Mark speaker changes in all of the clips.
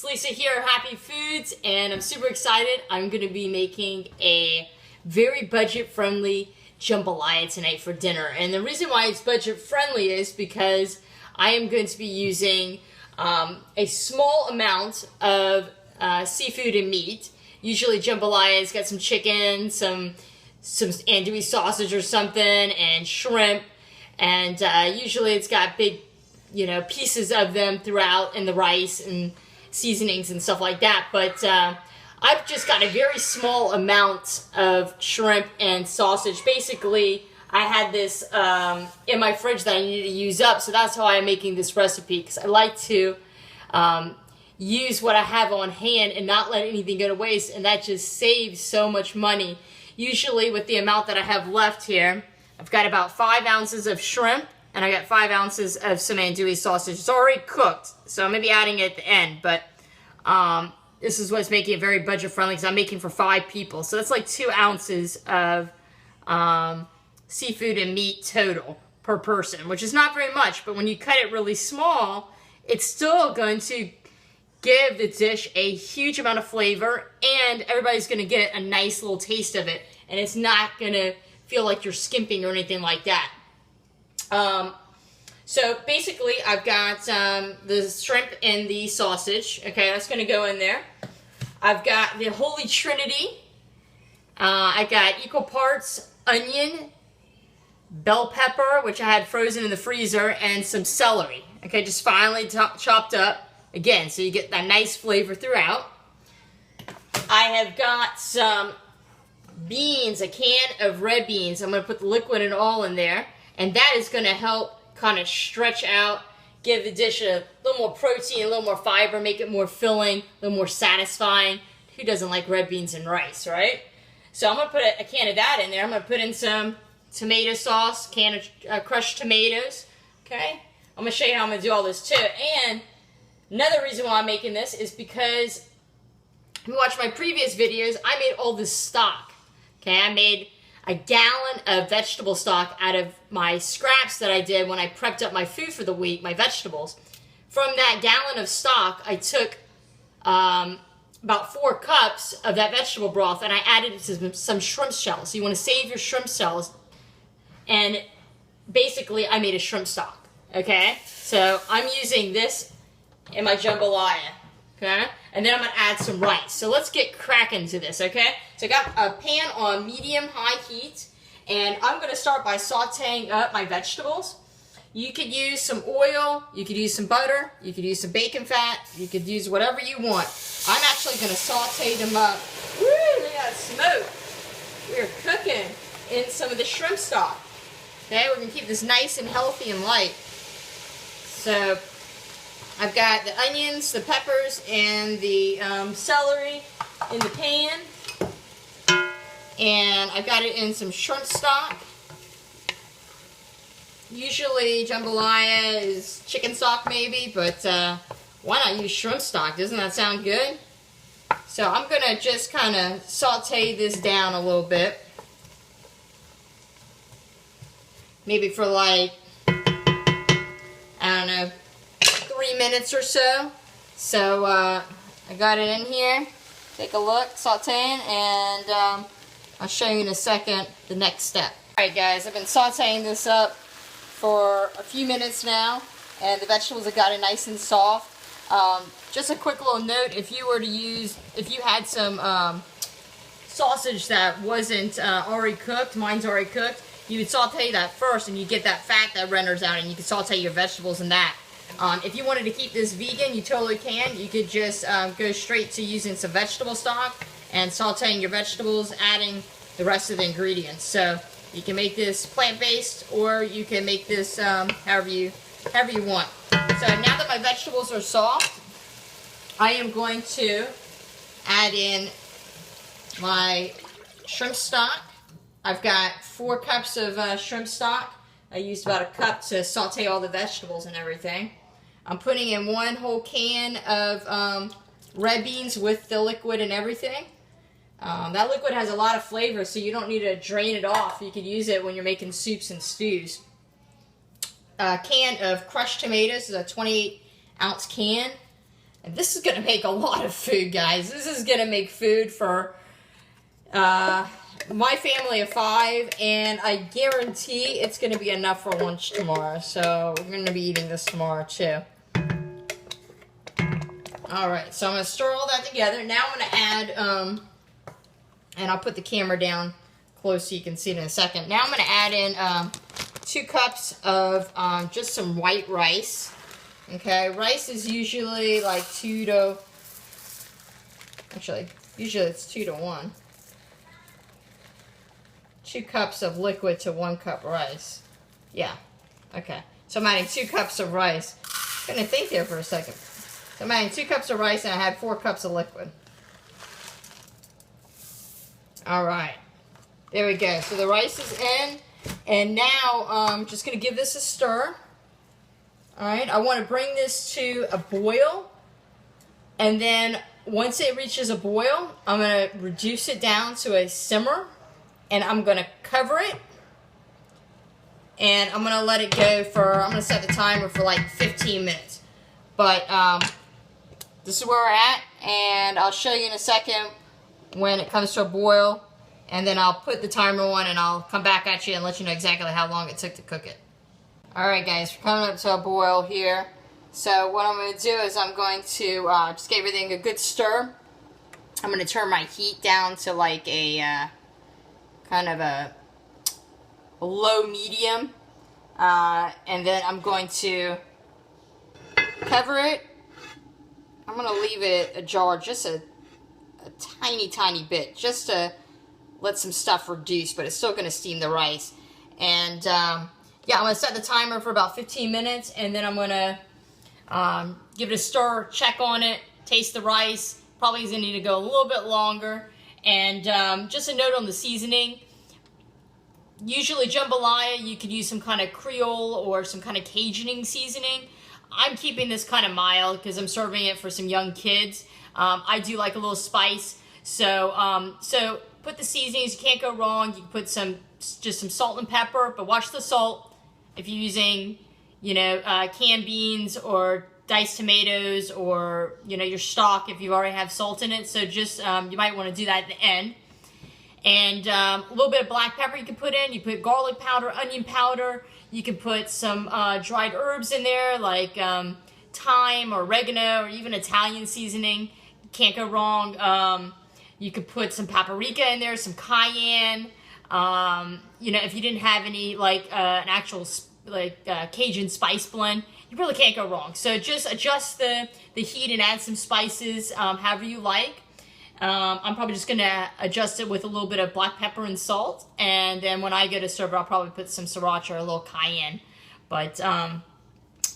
Speaker 1: Lisa here, Happy Foods, and I'm super excited. I'm going to be making a very budget-friendly jambalaya tonight for dinner. And the reason why it's budget-friendly is because I am going to be using a small amount of seafood and meat. Usually jambalaya has got some chicken, some andouille sausage or something, and shrimp. And usually it's got big, pieces of them throughout in the rice and seasonings and stuff like that. But I've just got a very small amount of shrimp and sausage. Basically, I had this in my fridge that I needed to use up, so that's how I'm making this recipe, because I like to use what I have on hand and not let anything go to waste, and that just saves so much money. Usually with the amount that I have left here, I've got about 5 ounces of shrimp, and I got 5 ounces of some andouille sausage. It's already cooked, so I'm going to be adding it at the end, but this is what's making it very budget-friendly, because I'm making for 5 people. So that's like 2 ounces of seafood and meat total per person, which is not very much, but when you cut it really small, it's still going to give the dish a huge amount of flavor, and everybody's going to get a nice little taste of it, and it's not going to feel like you're skimping or anything like that. So basically, I've got the shrimp and the sausage. Okay, that's going to go in there. I've got the Holy Trinity. I got equal parts onion, bell pepper, which I had frozen in the freezer, and some celery. Okay, just finely chopped up. Again, so you get that nice flavor throughout. I have got some beans, a can of red beans. I'm going to put the liquid and all in there, and that is going to help kind of stretch out, give the dish a little more protein, a little more fiber, make it more filling, a little more satisfying. Who doesn't like red beans and rice, right? So I'm going to put a can of that in there. I'm going to put in some tomato sauce, can of crushed tomatoes, okay? I'm going to show you how I'm going to do all this too. And another reason why I'm making this is because if you watch my previous videos, I made all this stock, okay? I made a gallon of vegetable stock out of my scraps that I did when I prepped up my food for the week, my vegetables. From that gallon of stock, I took about 4 cups of that vegetable broth, and I added it to some shrimp shells. So you want to save your shrimp shells, and basically I made a shrimp stock, okay? So I'm using this in my jambalaya, okay? And then I'm going to add some rice. So let's get cracking to this, okay? So I got a pan on medium-high heat, and I'm going to start by sauteing up my vegetables. You could use some oil, you could use some butter, you could use some bacon fat, you could use whatever you want. I'm actually going to saute them up. Woo, look at that smoke. We're cooking in some of the shrimp stock. Okay, we're going to keep this nice and healthy and light. So I've got the onions, the peppers, and the celery in the pan. And I've got it in some shrimp stock. Usually jambalaya is chicken stock maybe, but why not use shrimp stock? Doesn't that sound good? So I'm going to just kind of saute this down a little bit. Maybe for like, I don't know, 3 minutes or so. So I got it in here. Take a look, sauteing, and I'll show you in a second the next step. Alright guys, I've been sauteing this up for a few minutes now, and the vegetables have gotten nice and soft. Just a quick little note, if you had some sausage that wasn't already cooked, mine's already cooked, you would saute that first and you get that fat that renders out, and you can saute your vegetables in that. If you wanted to keep this vegan, you totally can. You could just go straight to using some vegetable stock and sauteing your vegetables, adding the rest of the ingredients. So you can make this plant-based, or you can make this however you want. So now that my vegetables are soft, I am going to add in my shrimp stock. I've got 4 cups of shrimp stock. I used about a cup to saute all the vegetables and everything. I'm putting in 1 whole can of red beans with the liquid and everything. That liquid has a lot of flavor, so you don't need to drain it off. You could use it when you're making soups and stews. A can of crushed tomatoes, is a 28-ounce can. And this is going to make a lot of food, guys. This is going to make food for my family of 5, and I guarantee it's going to be enough for lunch tomorrow. So we're going to be eating this tomorrow too. Alright, so I'm going to stir all that together. Now I'm going to add, and I'll put the camera down close so you can see it in a second. Now I'm going to add in 2 cups of just some white rice. Okay, rice is usually like 2 to, actually, usually it's 2 to 1. 2 cups of liquid to 1 cup rice. Yeah, okay. So I'm adding 2 cups of rice. I'm going to think there for a second. So I'm adding 2 cups of rice and I had 4 cups of liquid. Alright. There we go. So the rice is in. And now I'm just going to give this a stir. Alright. I want to bring this to a boil. And then once it reaches a boil, I'm going to reduce it down to a simmer. And I'm going to cover it. And I'm going to let it go for, I'm going to set the timer for like 15 minutes. But this is where we're at. And I'll show you in a second when it comes to a boil. And then I'll put the timer on and I'll come back at you and let you know exactly how long it took to cook it. Alright guys, we're coming up to a boil here. So what I'm going to do is I'm going to just give everything a good stir. I'm going to turn my heat down to like a kind of a low medium. And then I'm going to cover it. I'm going to leave it ajar just a tiny bit just to let some stuff reduce, but it's still going to steam the rice. And yeah, I'm going to set the timer for about 15 minutes, and then I'm going to give it a stir, check on it, taste the rice. Probably is going to need to go a little bit longer. And just a note on the seasoning. Usually jambalaya, you could use some kind of Creole or some kind of Cajun seasoning. I'm keeping this kind of mild because I'm serving it for some young kids. I do like a little spice. So put the seasonings. You can't go wrong. You can put just some salt and pepper, but watch the salt. If you're using, you know, canned beans or diced tomatoes or, you know, your stock, if you already have salt in it. So just, you might want to do that at the end. And a little bit of black pepper you can put in. You put garlic powder, onion powder. You can put some dried herbs in there like thyme or oregano or even Italian seasoning. Can't go wrong. You could put some paprika in there, some cayenne. You know, if you didn't have any like an actual Cajun spice blend, you really can't go wrong. So just adjust the heat and add some spices however you like. I'm probably just going to adjust it with a little bit of black pepper and salt. And then when I go to serve it, I'll probably put some sriracha or a little cayenne. But,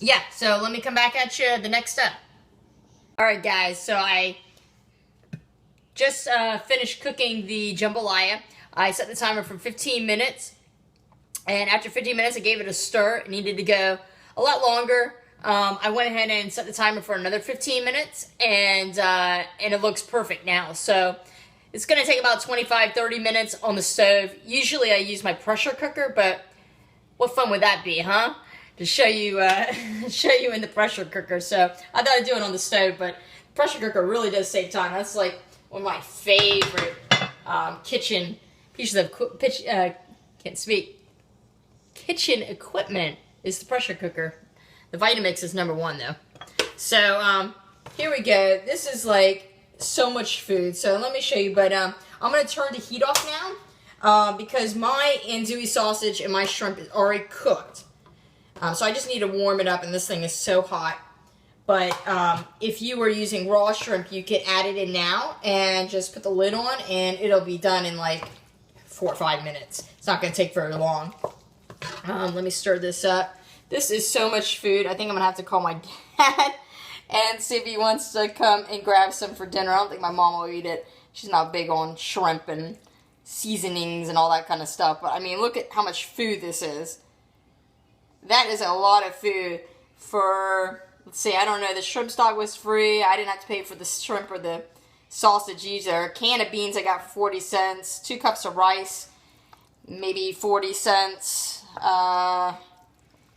Speaker 1: yeah, so let me come back at you the next step. Alright, guys, so I just finished cooking the jambalaya. I set the timer for 15 minutes. And after 15 minutes, I gave it a stir. It needed to go a lot longer. I went ahead and set the timer for another 15 minutes, and it looks perfect now. So it's going to take about 25-30 minutes on the stove. Usually I use my pressure cooker, but what fun would that be, huh? To show you in the pressure cooker. So I thought I'd do it on the stove, but the pressure cooker really does save time. That's like one of my favorite kitchen pieces of kitchen equipment is the pressure cooker. The Vitamix is #1 though. So here we go. This is like so much food. So let me show you. But I'm going to turn the heat off now because my andouille sausage and my shrimp is already cooked. So I just need to warm it up, and this thing is so hot. But if you were using raw shrimp, you could add it in now and just put the lid on, and it'll be done in like 4 or 5 minutes. It's not going to take very long. Let me stir this up. This is so much food. I think I'm going to have to call my dad and see if he wants to come and grab some for dinner. I don't think my mom will eat it. She's not big on shrimp and seasonings and all that kind of stuff. But, I mean, look at how much food this is. That is a lot of food for, let's see, I don't know. The shrimp stock was free. I didn't have to pay for the shrimp or the sausage either. A can of beans I got for 40 cents. 2 cups of rice, maybe 40 cents.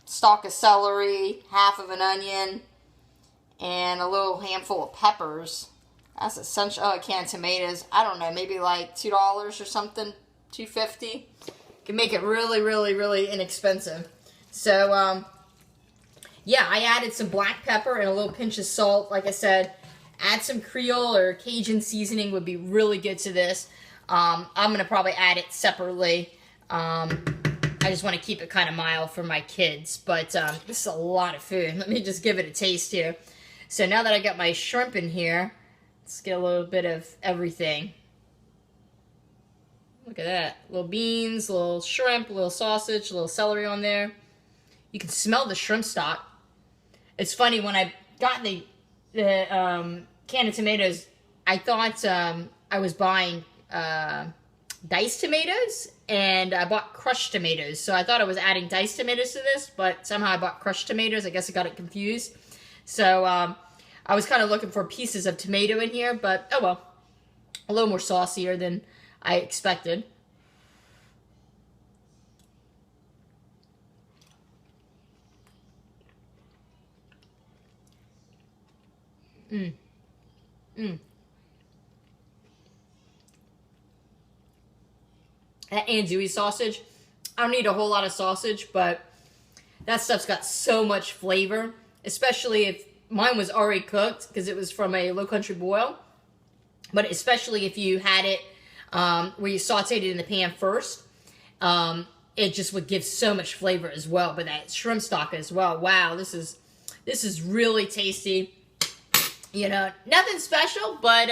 Speaker 1: Stalk of celery, half of an onion, and and a little handful of peppers. That's essential. Oh, a can of tomatoes. I don't know, maybe like $2 or something, $2.50. Can make it really, really, really inexpensive. So, yeah, I added some black pepper and a little pinch of salt. Like I said, add some Creole or Cajun seasoning would be really good to this. I'm going to probably add it separately. I just want to keep it kind of mild for my kids. But this is a lot of food. Let me just give it a taste here. So now that I got my shrimp in here, let's get a little bit of everything. Look at that. Little beans, little shrimp, little sausage, little celery on there. You can smell the shrimp stock. It's funny, when I got the can of tomatoes, I thought I was buying diced tomatoes, and I bought crushed tomatoes. So I thought I was adding diced tomatoes to this, but somehow I bought crushed tomatoes. I guess I got it confused. So I was kind of looking for pieces of tomato in here, but oh well. A little more saucier than I expected. That andouille sausage, I don't need a whole lot of sausage, but that stuff's got so much flavor, especially if mine was already cooked because it was from a low country boil. But especially if you had it where you sauteed it in the pan first, it just would give so much flavor as well. But that shrimp stock as well, wow, this is really tasty. You know, nothing special, but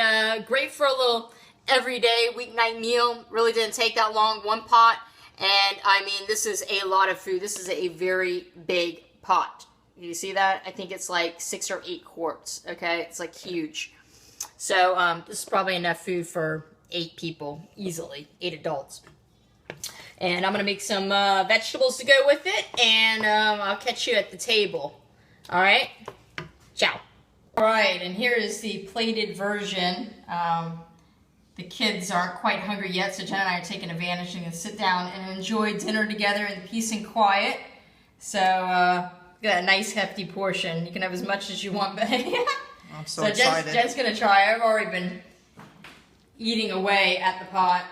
Speaker 1: great for a little everyday weeknight meal. Really didn't take that long, one pot. And I mean, this is a lot of food. This is a very big pot. You see that? I think it's like 6 or 8 quarts, okay? It's like huge. So this is probably enough food for 8 people, easily, 8 adults. And I'm going to make some vegetables to go with it, and I'll catch you at the table. All right? Ciao. All right, and here is the plated version. The kids aren't quite hungry yet, so Jen and I are taking advantage and going to sit down and enjoy dinner together in peace and quiet. So, got a nice hefty portion. You can have as much as you want, but
Speaker 2: I'm so excited.
Speaker 1: Jen's going to try. I've already been eating away at the pot.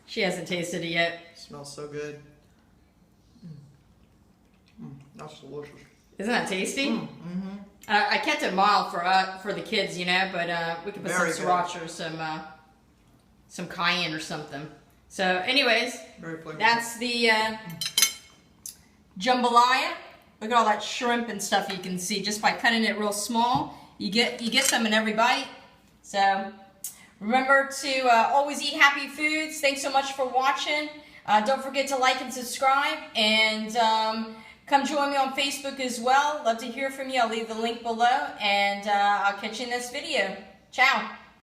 Speaker 1: She hasn't tasted it yet.
Speaker 2: It smells so good. That's delicious.
Speaker 1: Isn't that tasty?
Speaker 2: Mm-hmm.
Speaker 1: I kept it mild for the kids, you know, but we could put some sriracha or some cayenne or something. So, anyways, that's the jambalaya. Look at all that shrimp and stuff you can see just by cutting it real small. You get some in every bite. So, remember to always eat happy foods. Thanks so much for watching. Don't forget to like and subscribe, and come join me on Facebook as well. Love to hear from you. I'll leave the link below, and I'll catch you in this video. Ciao.